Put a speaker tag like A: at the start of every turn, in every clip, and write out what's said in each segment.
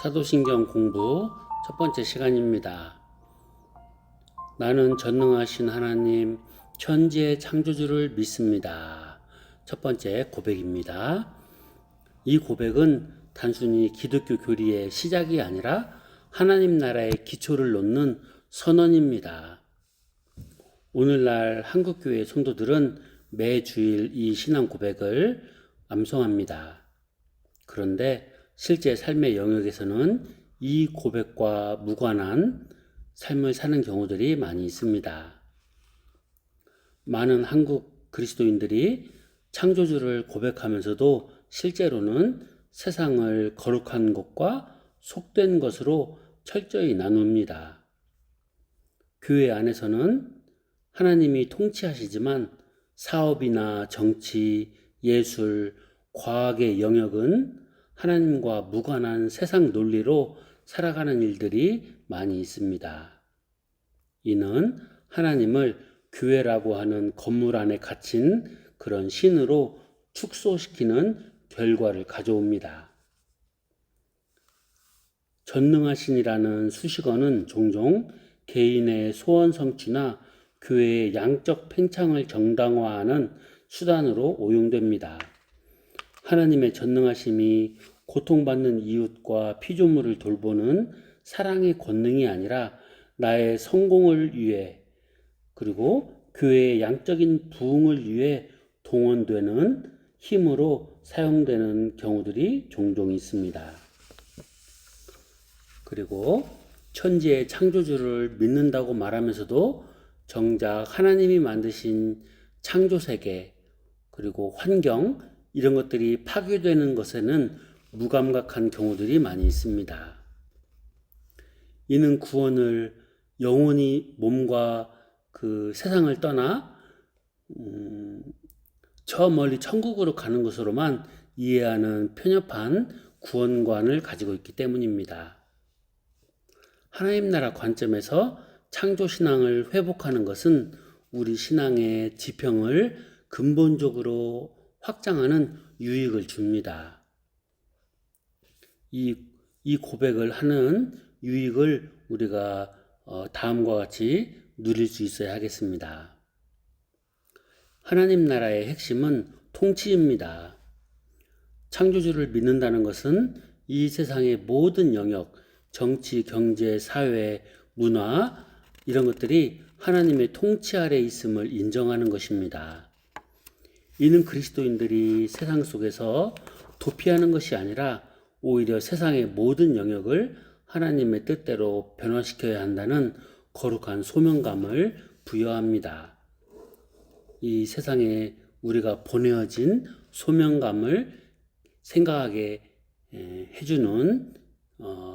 A: 사도신경 공부 첫 번째 시간입니다. 나는 전능하신 하나님, 천지의 창조주를 믿습니다. 첫 번째 고백입니다. 이 고백은 단순히 기독교 교리의 시작이 아니라 하나님 나라의 기초를 놓는 선언입니다. 오늘날 한국교회 성도들은 매주일 이 신앙 고백을 암송합니다. 그런데 실제 삶의 영역에서는 이 고백과 무관한 삶을 사는 경우들이 많이 있습니다. 많은 한국 그리스도인들이 창조주를 고백하면서도 실제로는 세상을 거룩한 것과 속된 것으로 철저히 나눕니다. 교회 안에서는 하나님이 통치하시지만 사업이나 정치, 예술, 과학의 영역은 하나님과 무관한 세상 논리로 살아가는 일들이 많이 있습니다. 이는 하나님을 교회라고 하는 건물 안에 갇힌 그런 신으로 축소시키는 결과를 가져옵니다. 전능하신이라는 수식어는 종종 개인의 소원 성취나 교회의 양적 팽창을 정당화하는 수단으로 오용됩니다. 하나님의 전능하심이 고통받는 이웃과 피조물을 돌보는 사랑의 권능이 아니라 나의 성공을 위해 그리고 교회의 양적인 부흥을 위해 동원되는 힘으로 사용되는 경우들이 종종 있습니다. 그리고 천지의 창조주를 믿는다고 말하면서도 정작 하나님이 만드신 창조세계 그리고 환경 이런 것들이 파괴되는 것에는 무감각한 경우들이 많이 있습니다. 이는 구원을 영원히 몸과 그 세상을 떠나 저 멀리 천국으로 가는 것으로만 이해하는 편협한 구원관을 가지고 있기 때문입니다. 하나님 나라 관점에서 창조신앙을 회복하는 것은 우리 신앙의 지평을 근본적으로 확장하는 유익을 줍니다. 이 고백을 하는 유익을 우리가 다음과 같이 누릴 수 있어야 하겠습니다. 하나님 나라의 핵심은 통치입니다. 창조주를 믿는다는 것은 이 세상의 모든 영역, 정치, 경제, 사회, 문화 이런 것들이 하나님의 통치 아래 있음을 인정하는 것입니다. 이는 그리스도인들이 세상 속에서 도피하는 것이 아니라 오히려 세상의 모든 영역을 하나님의 뜻대로 변화시켜야 한다는 거룩한 소명감을 부여합니다. 이 세상에 우리가 보내어진 소명감을 생각하게 해주는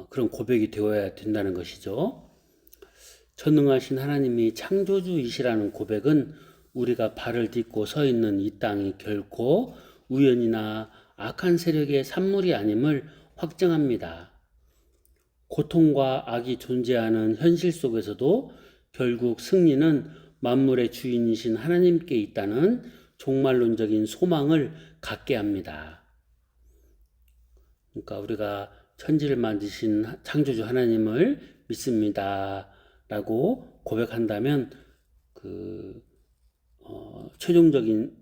A: 그런 고백이 되어야 된다는 것이죠. 전능하신 하나님이 창조주이시라는 고백은 우리가 발을 딛고 서 있는 이 땅이 결코 우연이나 악한 세력의 산물이 아님을 확증합니다. 고통과 악이 존재하는 현실 속에서도 결국 승리는 만물의 주인이신 하나님께 있다는 종말론적인 소망을 갖게 합니다. 그러니까 우리가 천지를 만드신 창조주 하나님을 믿습니다. 라고 고백한다면 최종적인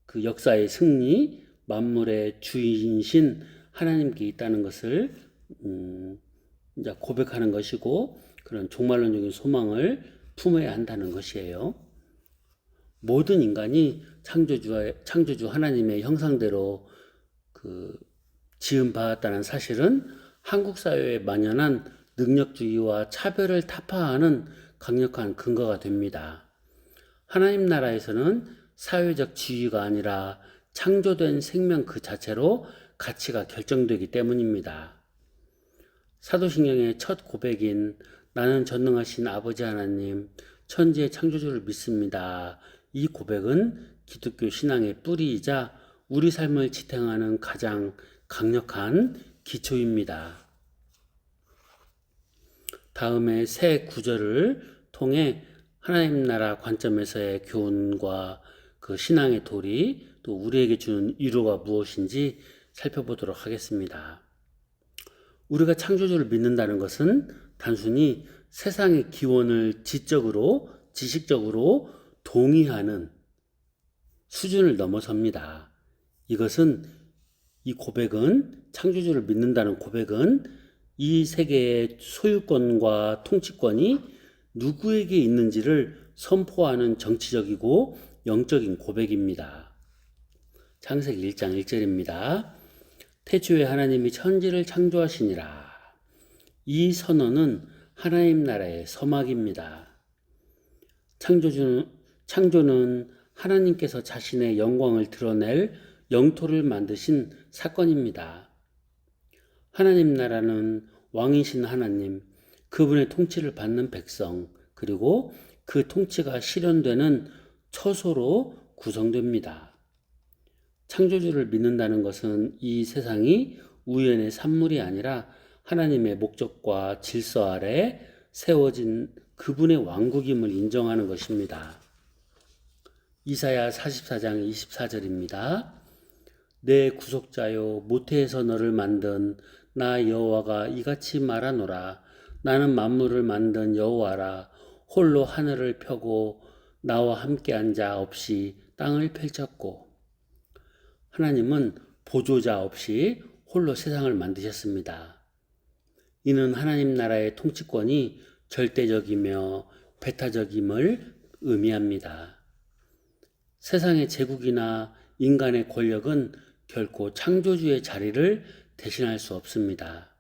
A: 그 역사의 승리, 만물의 주인이신 하나님께 있다는 것을 이제 고백하는 것이고 그런 종말론적인 소망을 품어야 한다는 것이에요. 모든 인간이 창조주 하나님의 형상대로 지음 받았다는 사실은 한국 사회에 만연한 능력주의와 차별을 타파하는 강력한 근거가 됩니다. 하나님 나라에서는 사회적 지위가 아니라 창조된 생명 그 자체로 가치가 결정되기 때문입니다. 사도신경의 첫 고백인 나는 전능하신 아버지 하나님, 천지의 창조주를 믿습니다. 이 고백은 기독교 신앙의 뿌리이자 우리 삶을 지탱하는 가장 강력한 기초입니다. 다음에 새 구절을 통해 하나님 나라 관점에서의 교훈과 그 신앙의 도리 또 우리에게 주는 위로가 무엇인지 살펴보도록 하겠습니다. 우리가 창조주를 믿는다는 것은 단순히 세상의 기원을 지적으로, 지식적으로 동의하는 수준을 넘어섭니다. 이 고백은, 창조주를 믿는다는 고백은 이 세계의 소유권과 통치권이 누구에게 있는지를 선포하는 정치적이고 영적인 고백입니다. 창세기 1장 1절입니다. 태초에 하나님이 천지를 창조하시니라. 이 선언은 하나님 나라의 서막입니다. 창조는 하나님께서 자신의 영광을 드러낼 영토를 만드신 사건입니다. 하나님 나라는 왕이신 하나님, 그분의 통치를 받는 백성, 그리고 그 통치가 실현되는 처소로 구성됩니다. 창조주를 믿는다는 것은 이 세상이 우연의 산물이 아니라 하나님의 목적과 질서 아래 세워진 그분의 왕국임을 인정하는 것입니다. 이사야 44장 24절입니다. 내 구속자여, 모태에서 너를 만든 나 여호와가 이같이 말하노라. 나는 만물을 만든 여호와라. 홀로 하늘을 펴고 나와 함께한 자 없이 땅을 펼쳤고. 하나님은 보조자 없이 홀로 세상을 만드셨습니다. 이는 하나님 나라의 통치권이 절대적이며 배타적임을 의미합니다. 세상의 제국이나 인간의 권력은 결코 창조주의 자리를 대신할 수 없습니다.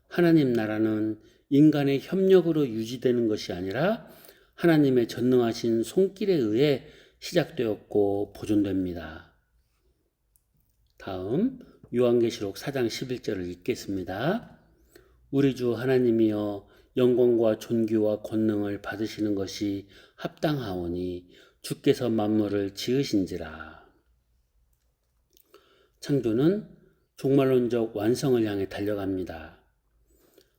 A: 하나님 나라는 인간의 협력으로 유지되는 것이 아니라 하나님의 전능하신 손길에 의해 시작되었고 보존됩니다. 다음 요한계시록 4장 11절을 읽겠습니다. 우리 주 하나님이여, 영광과 존귀와 권능을 받으시는 것이 합당하오니 주께서 만물을 지으신지라. 창조는 종말론적 완성을 향해 달려갑니다.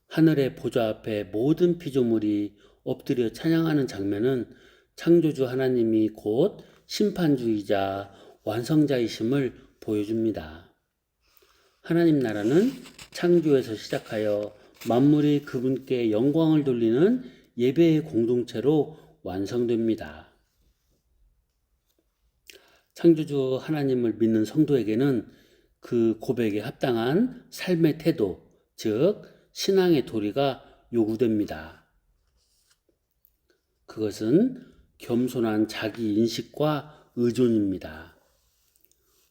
A: 하늘의 보좌 앞에 모든 피조물이 엎드려 찬양하는 장면은 창조주 하나님이 곧 심판주이자 완성자이심을 보여줍니다. 하나님 나라는 창조에서 시작하여 만물이 그분께 영광을 돌리는 예배의 공동체로 완성됩니다. 창조주 하나님을 믿는 성도에게는 그 고백에 합당한 삶의 태도, 즉 신앙의 도리가 요구됩니다. 그것은 겸손한 자기 인식과 의존입니다.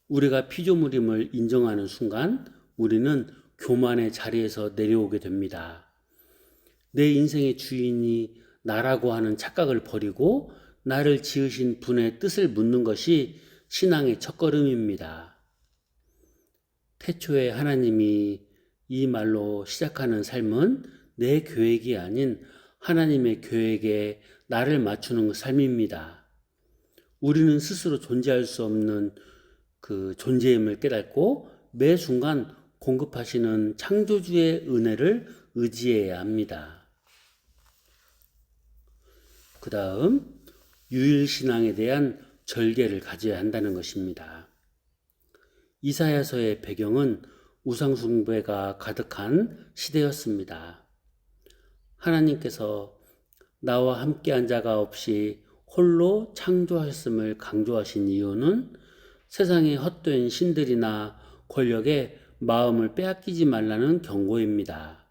A: 우리가 피조물임을 인정하는 순간 우리는 교만의 자리에서 내려오게 됩니다. 내 인생의 주인이 나라고 하는 착각을 버리고 나를 지으신 분의 뜻을 묻는 것이 신앙의 첫걸음입니다. 태초에 하나님이 이 말로 시작하는 삶은 내 계획이 아닌 하나님의 계획에 나를 맞추는 삶입니다. 우리는 스스로 존재할 수 없는 그 존재임을 깨닫고 매 순간 공급하시는 창조주의 은혜를 의지해야 합니다. 그 다음 유일신앙에 대한 절개를 가져야 한다는 것입니다. 이사야서의 배경은 우상숭배가 가득한 시대였습니다. 하나님께서 나와 함께한 자가 없이 홀로 창조하셨음을 강조하신 이유는 세상의 헛된 신들이나 권력에 마음을 빼앗기지 말라는 경고입니다.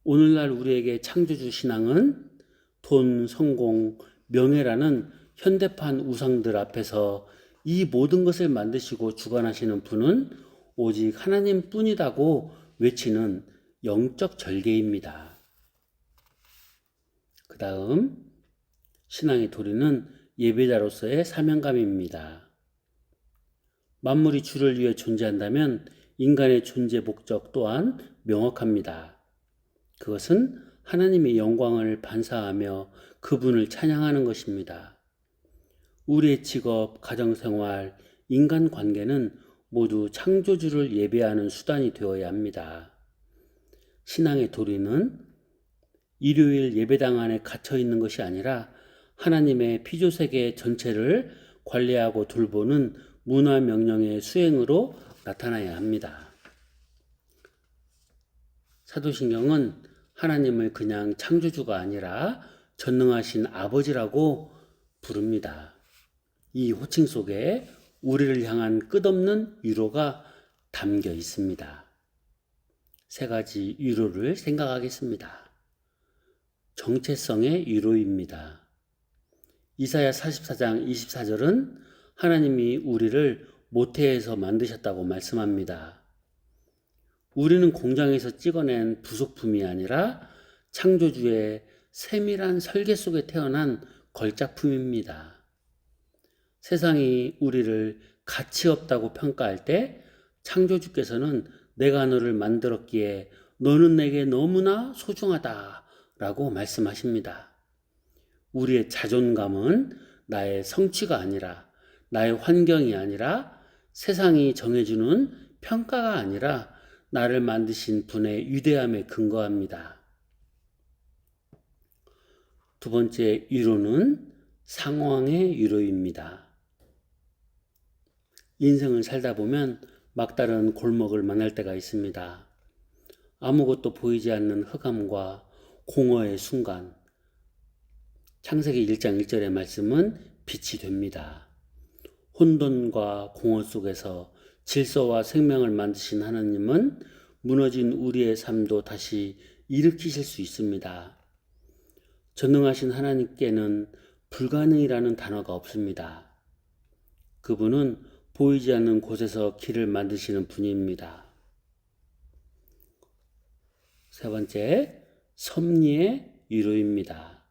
A: 오늘날 우리에게 창조주 신앙은 돈, 성공, 명예라는 현대판 우상들 앞에서 이 모든 것을 만드시고 주관하시는 분은 오직 하나님뿐이라고 외치는 영적 절개입니다. 그 다음 신앙의 도리는 예배자로서의 사명감입니다. 만물이 주를 위해 존재한다면 인간의 존재 목적 또한 명확합니다. 그것은 하나님의 영광을 반사하며 그분을 찬양하는 것입니다. 우리의 직업, 가정생활, 인간관계는 모두 창조주를 예배하는 수단이 되어야 합니다. 신앙의 도리는 일요일 예배당 안에 갇혀 있는 것이 아니라 하나님의 피조세계 전체를 관리하고 돌보는 문화 명령의 수행으로 나타나야 합니다. 사도신경은 하나님을 그냥 창조주가 아니라 전능하신 아버지라고 부릅니다. 이 호칭 속에 우리를 향한 끝없는 위로가 담겨 있습니다. 세 가지 위로를 생각하겠습니다. 정체성의 위로입니다. 이사야 44장 24절은 하나님이 우리를 모태에서 만드셨다고 말씀합니다. 우리는 공장에서 찍어낸 부속품이 아니라 창조주의 세밀한 설계 속에 태어난 걸작품입니다. 세상이 우리를 가치 없다고 평가할 때 창조주께서는 내가 너를 만들었기에 너는 내게 너무나 소중하다 라고 말씀하십니다. 우리의 자존감은 나의 성취가 아니라, 나의 환경이 아니라, 세상이 정해주는 평가가 아니라 나를 만드신 분의 위대함에 근거합니다. 두 번째 위로는 상황의 위로입니다. 인생을 살다 보면 막다른 골목을 만날 때가 있습니다. 아무것도 보이지 않는 흑암과 공허의 순간, 창세기 1장 1절의 말씀은 빛이 됩니다. 혼돈과 공허 속에서 질서와 생명을 만드신 하나님은 무너진 우리의 삶도 다시 일으키실 수 있습니다. 전능하신 하나님께는 불가능이라는 단어가 없습니다. 그분은 보이지 않는 곳에서 길을 만드시는 분입니다. 세 번째, 섭리의 위로입니다.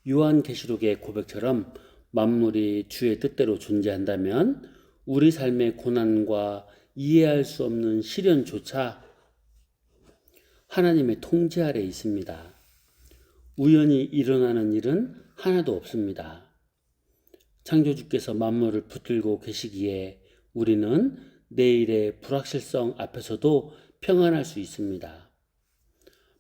A: 요한계시록의 고백처럼 만물이 주의 뜻대로 존재한다면 우리 삶의 고난과 이해할 수 없는 시련조차 하나님의 통제 아래 있습니다. 우연히 일어나는 일은 하나도 없습니다. 창조주께서 만물을 붙들고 계시기에 우리는 내일의 불확실성 앞에서도 평안할 수 있습니다.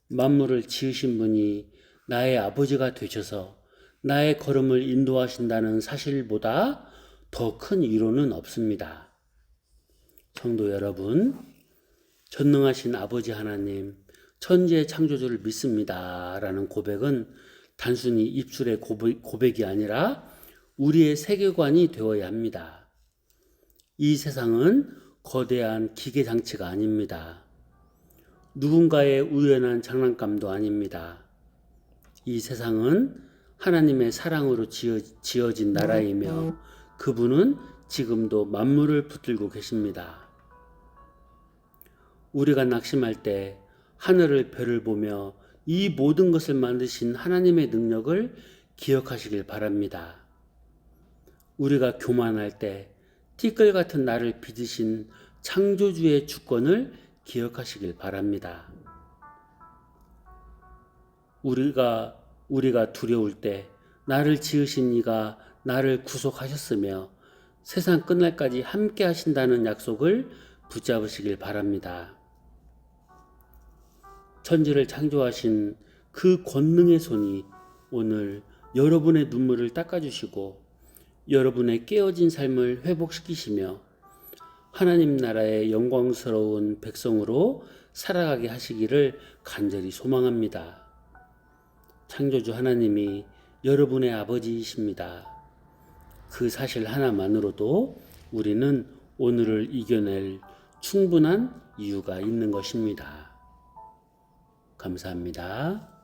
A: 만물을 지으신 분이 나의 아버지가 되셔서 나의 걸음을 인도하신다는 사실보다 더 큰 위로는 없습니다. 성도 여러분, 전능하신 아버지 하나님, 천지의 창조주를 믿습니다 라는 고백은 단순히 입술의 고백이 아니라 우리의 세계관이 되어야 합니다. 이 세상은 거대한 기계장치가 아닙니다. 누군가의 우연한 장난감도 아닙니다. 이 세상은 하나님의 사랑으로 지어진 나라이며 그분은 지금도 만물을 붙들고 계십니다. 우리가 낙심할 때 하늘을 별을 보며 이 모든 것을 만드신 하나님의 능력을 기억하시길 바랍니다. 우리가 교만할 때 티끌 같은 나를 빚으신 창조주의 주권을 기억하시길 바랍니다. 우리가 두려울 때 나를 지으신 이가 나를 구속하셨으며 세상 끝날까지 함께 하신다는 약속을 붙잡으시길 바랍니다. 천지를 창조하신 그 권능의 손이 오늘 여러분의 눈물을 닦아주시고 여러분의 깨어진 삶을 회복시키시며 하나님 나라의 영광스러운 백성으로 살아가게 하시기를 간절히 소망합니다. 창조주 하나님이 여러분의 아버지이십니다. 그 사실 하나만으로도 우리는 오늘을 이겨낼 충분한 이유가 있는 것입니다. 감사합니다.